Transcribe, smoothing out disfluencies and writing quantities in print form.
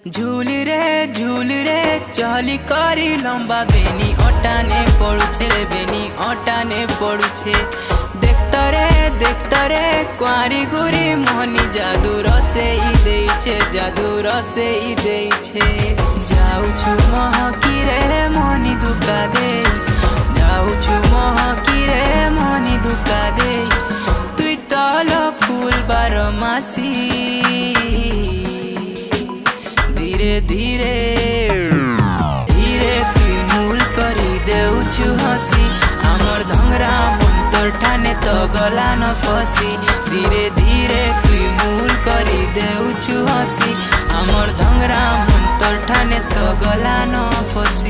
झूल रे चली करी लंबा बेनी अटाने पड़ुछे रे बेनी अटाने पड़ुछे देखता रे कुआरी गुरी मोहनी जादू रसे जादू रसे जाऊछु महकी रे मोहनी धुका दे जाऊछु महकी रे मोहनी धुका दे तुई तल फूल बारमासी धीरे धीरे तुई मूल करी देउछु हसी हमर धंगरा मंतर ठाने तो गला न फसी धीरे धीरे तुई मूल करी देउछु हसी हमर धंगरा मंतर ठाने तो गला न फसी।